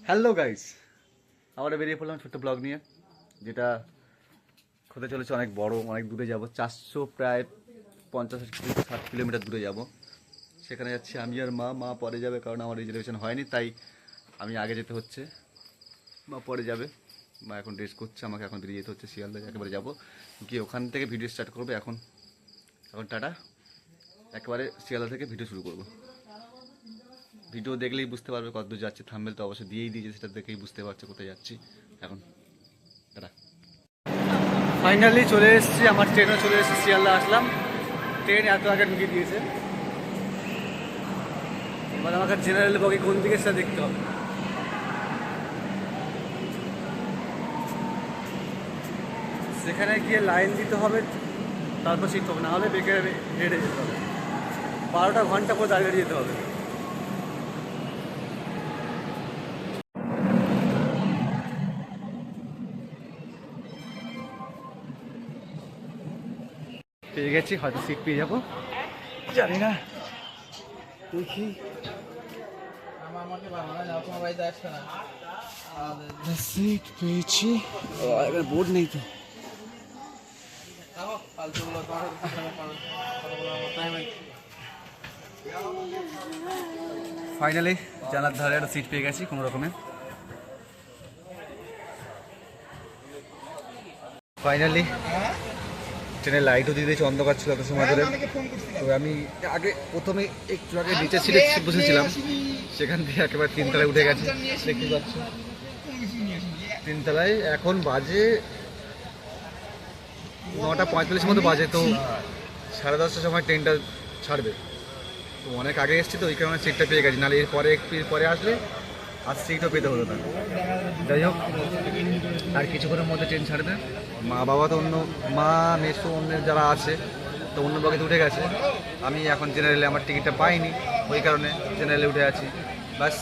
Hello guys, আমরা বেরিয়ে পড়লাম ছোট্ট ব্লগ নিয়ে, যেটা হতে চলেছে অনেক বড়, অনেক দূরে যাব। 400 প্রায় 50-60 কিলোমিটার দূরে যাব। সেখানে যাচ্ছি আমি আর মা পরে যাবে, কারণ আমার রিজার্ভেশন হয়নি, তাই আমি আগে যেতে হচ্ছে, মা পরে যাবে। মা এখন ড্রেস করছে, আমাকে এখন বেরিয়ে যেতে হচ্ছে শিয়ালদা, একেবারে যাবো গিয়ে ওখান থেকে ভিডিও স্টার্ট করবে। এখন টাটা, একেবারে শিয়ালদা থেকে ভিডিও শুরু করবো। ভিডিও দেখলেই বুঝতে পারবে কতদূর যাচ্ছে, থাম্বনেল তো অবশ্যই দিয়েই দিয়েছে, সেটা দেখেই বুঝতে পারছে কোথায় যাচ্ছি। এখন টাটা। ফাইনালি চলে এসেছি, আমার ট্রেনও চলে এসেছি, শিয়ালদা আসলাম। ট্রেন এত আগে ঢুকিয়ে দিয়েছে, এবার আমাকে জেনারেল বগি কোন দিকে সেটা দেখতে হবে। সেখানে গিয়ে লাইন দিতে হবে, তারপর সিট হবে, না হলে বেঁকে হেঁটে যেতে হবে। 12টা ঘন্টা পর দাঁড়িয়ে যেতে হবে। পেয়ে গেছি, হয়তো সিট পেয়ে যাবো, জানি না, দেখি। সিট পেয়েছি, এখানে বোর্ড নেই তো। ফাইনালি জানার ধারে একটা সিট পেয়ে গেছি কোনো রকমে। ফাইনালি ট্রেনের লাইটও দিয়ে দিয়েছে, অন্ধকার ছিল এত সময় ধরে। তো আমি প্রথমে একটু আগে নিচে ছিল বসেছিলাম, সেখান থেকে একেবারে 3তলায় উঠে গেছি, দেখতে পাচ্ছ 3তলায়। এখন বাজে 9:45 মতো বাজে, তো 10:30টার সময় ট্রেনটা ছাড়বে। তো অনেক আগে এসেছি, তো ওই কারণে সিটটা পেয়ে গেছি, নাহলে এরপরে একটু পরে আসলে আর সিটও পেতে হতো না। যাই হোক, আর কিছুক্ষণের মধ্যে ট্রেন ছাড়বে। মা বাবা তো মা মেসো অন্যের যারা আছে তো অন্য বগিতে উঠে গেছে। আমি এখন জেনারেলে আমার টিকিটটা পাইনি, ওই কারণে জেনারেলে উঠে আছি, বাস।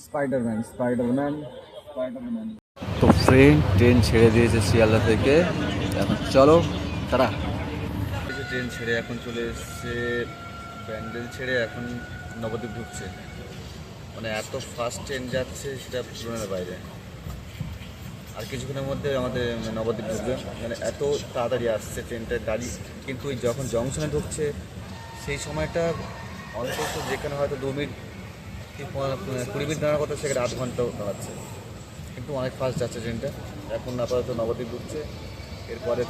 স্পাইডারম্যান। তো ট্রেন ছেড়ে দিয়েছে শিয়ালদা থেকে, এখন চলো তারা। ট্রেন ছেড়ে এখন চলে এসছে ব্যান্ডেল ছেড়ে, এখন নবদ্বীপ ঢুকছে। মানে এত ফাস্ট ট্রেন যাচ্ছে, সেটা তুলনার বাইরে। আর কিছুক্ষণের মধ্যে আমাদের নবদ্বীপ ঢুকবে, মানে এত তাড়াতাড়ি আসছে ট্রেনটা। গাড়ি কিন্তু ওই যখন জংশনে ঢুকছে সেই সময়টা অন্তত, যেখানে হয়তো 2 মিনিট 20 মিনিট দাঁড়ানোর কথা, সেখানে 8 ঘন্টাও দাঁড়াচ্ছে। কিন্তু অনেক ফাস্ট যাচ্ছে ট্রেনটা। এখন আপাতত নবদ্বীপ ঢুকছে,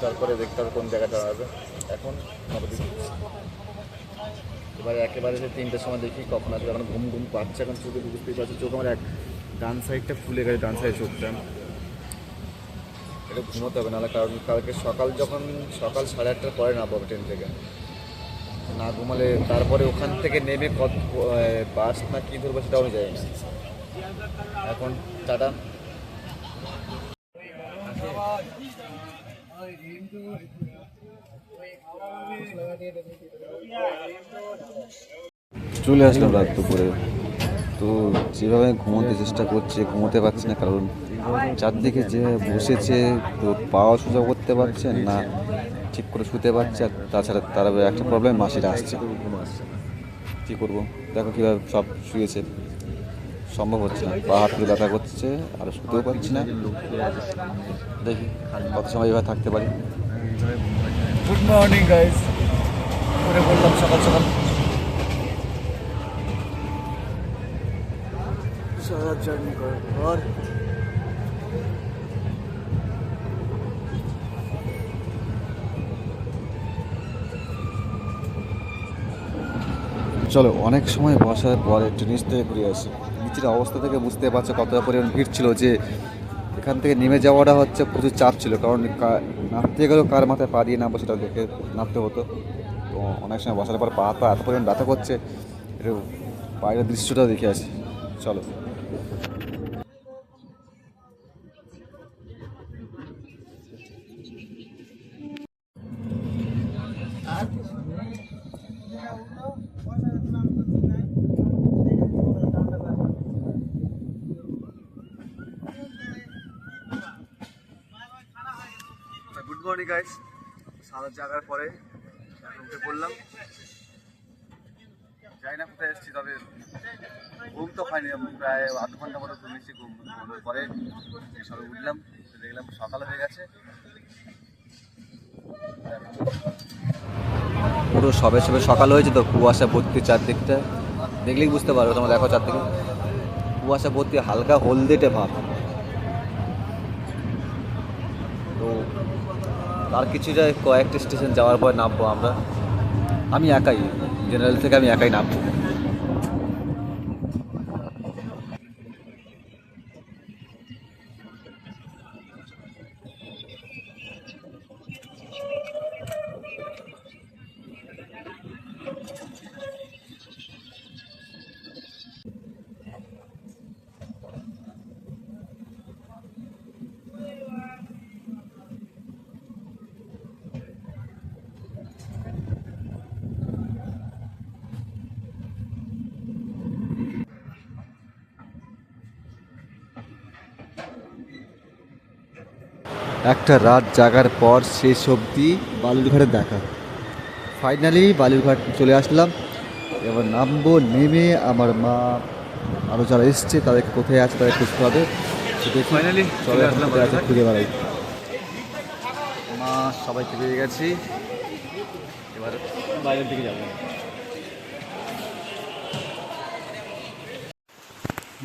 তারপরে দেখতে হবে কোন জায়গায় দাঁড়াবে। এখন নবদ্বীপ ঢুকছে। এবারে একেবারে যে 3টার সময় দেখি কখন আসবে, এখন ঘুম ঘুম পাচ্ছে, এখন চোখে বুঝতেই পারছি, চোখ আমার ডান সাইডটা ফুলে গেছে, ডান সাইড চোখটা। এটা ঘুমোতে হবে, নাহলে কারণ কালকে সকাল 8:30টার পরে নামবো ট্রেন থেকে। না ঘুমালে তারপরে ওখান থেকে নেমে বাস না কি ধরবো সেটাও আমি যাই না। এখন টাটা। চলে আসলাম রাত দুপুরে। তো যেভাবে ঘুমোতে চেষ্টা করছে, ঘুমোতে পারছি না, কারণ চারদিকে যে বসেছে, তো পাওয়া সোজা করতে পারছে না, ঠিক করে শুতে পারছে। আর তাছাড়া তার একটা প্রবলেম, মাসিরা আসছে, কী করবো? দেখো কীভাবে সব শুয়েছে, সম্ভব হচ্ছে না, পা হাত তুলে ব্যথা করছে, আর শুতেও পারছি না। দেখি কত সময় এভাবে থাকতে পারি। গুড মর্নিং গাইস, করে বললাম সকাল সকাল। সারা জার্নি করার পর চলো, অনেক সময় বসার পর একটু নিচ থেকে ঘুরে আসি। নিচের অবস্থা থেকে বুঝতে পারছো কতটা পরিমাণ ভিড় ছিল, যে এখান থেকে নেমে যাওয়াটা হচ্ছে প্রচুর চাপ ছিল, কারণ নামতে গেলেও কার মাথায় পা দিয়ে নামবো সেটা দেখে নামতে হতো। তো অনেক সময় বসার পর পা এত পরিমাণ ব্যথা করছে, একটু বাইরের দৃশ্যটা দেখে আসি, চলো। গুড মর্নিং গাইস, সারা জাগার পরে উঠে পড়লাম। যাই জানি না কোথায় এসেছি, তবে ঘুম তো হয়নি, প্রায় আধ ঘন্টা মতো ঘুমিয়েছি। ঘুমানোর পরে সবে উঠলাম, দেখলাম সকাল হয়ে গেছে। পুরো সবে সবে সকাল হয়েছে তো, কুয়াশা ভর্তি চারদিকটা, দেখলেই বুঝতে পারো। তোমরা দেখো চারদিকে কুয়াশা ভর্তি, হালকা হলদেটে ভাব। তো আর কিছুটা কয়েকটা স্টেশন যাওয়ার পর নামবো আমরা। আমি একাই, জেনারেল থেকে আমি একাই নামবো। একটা রাত জাগার পর শেষ অবধি বালুরঘাটে দেখা। ফাইনালি বালুরঘাট চলে আসলাম। এবার নামবো, নেমে আমার মা আরও যারা এসছে তাদেরকে কোথায় আছে তাদের খুঁজতে হবে। ফাইনালি চলে আসলাম, খুঁজে বেড়াই। মা সবাইকে পেয়ে গেছি, এবার বাইরের দিকে যাবো।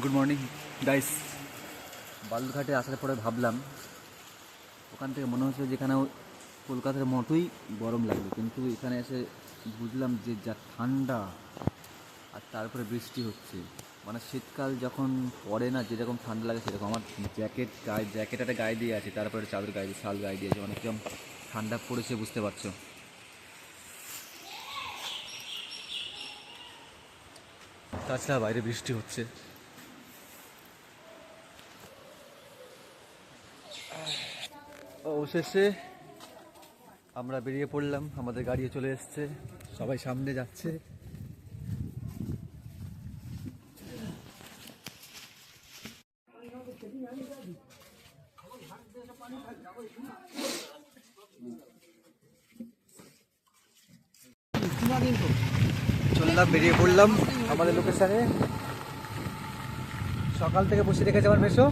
Good morning guys. বালুরঘাটে আসার পরে ভাবলাম, ওখান থেকে মনে হচ্ছে যেখানেও কলকাতার মতোই গরম লাগবে, কিন্তু এখানে এসে বুঝলাম যে যা ঠান্ডা, আর তারপরে বৃষ্টি হচ্ছে। মানে শীতকাল যখন পড়ে না যেরকম ঠান্ডা লাগে সেরকম। আমার জ্যাকেট একটা গায়ে দিয়ে আছে, তারপরে চাদর গায়ে দিয়ে, শাল গায়ে দিয়েছে, অনেক যেমন ঠান্ডা পড়েছে, বুঝতে পারছো। তাছাড়া বাইরে বৃষ্টি হচ্ছে। অবশেষে আমরা বেরিয়ে পড়লাম, আমাদের গাড়িও চলে এসছে, সবাই সামনে যাচ্ছে। চললাম, বেরিয়ে পড়লাম আমাদের লোকেশনে। সকাল থেকে বসে রেখেছে আমার মেসো,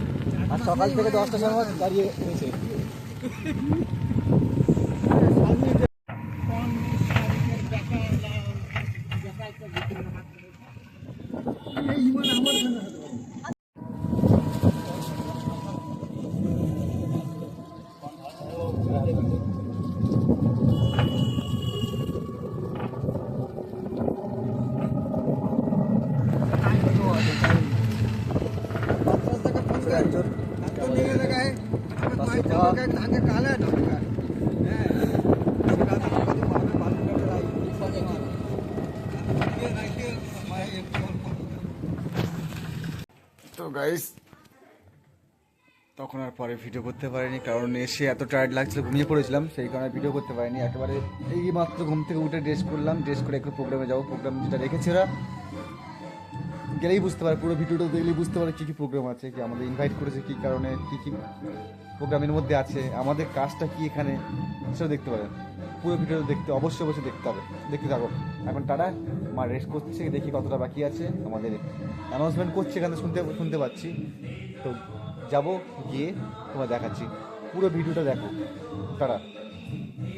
আর সকাল থেকে 10টার সময় দাঁড়িয়ে রয়েছে। তো গাইস, তখন আর পরে ভিডিও করতে পারিনি, কারণ এসে এত টায়ার্ড লাগছিল, ঘুমিয়ে পড়েছিলাম, সেই কারণে ভিডিও করতে পারিনি। একেবারে এই মাত্র ঘুম থেকে উঠে ড্রেস করলাম, ড্রেস করে একটু প্রোগ্রামে যাবো। প্রোগ্রাম যেটা রেখেছে ওরা, গেলেই বুঝতে পারে, পুরো ভিডিওটা দেখলেই বুঝতে পারে কী কী প্রোগ্রাম আছে, কি আমাদের ইনভাইট করেছে, কী কারণে, কী কী প্রোগ্রামের মধ্যে আছে, আমাদের কাজটা কি এখানে, সেটাও দেখতে পারেন। পুরো ভিডিও দেখতে অবশ্যই দেখতে হবে, দেখতে থাকো। এখন তারা মা রেস্ট করছে, দেখি কতটা বাকি আছে। আমাদের অ্যানাউন্সমেন্ট করছে, এখানে শুনতে পাচ্ছি। তো যাবো, গিয়ে তোমার দেখাচ্ছি, পুরো ভিডিওটা দেখো তারা।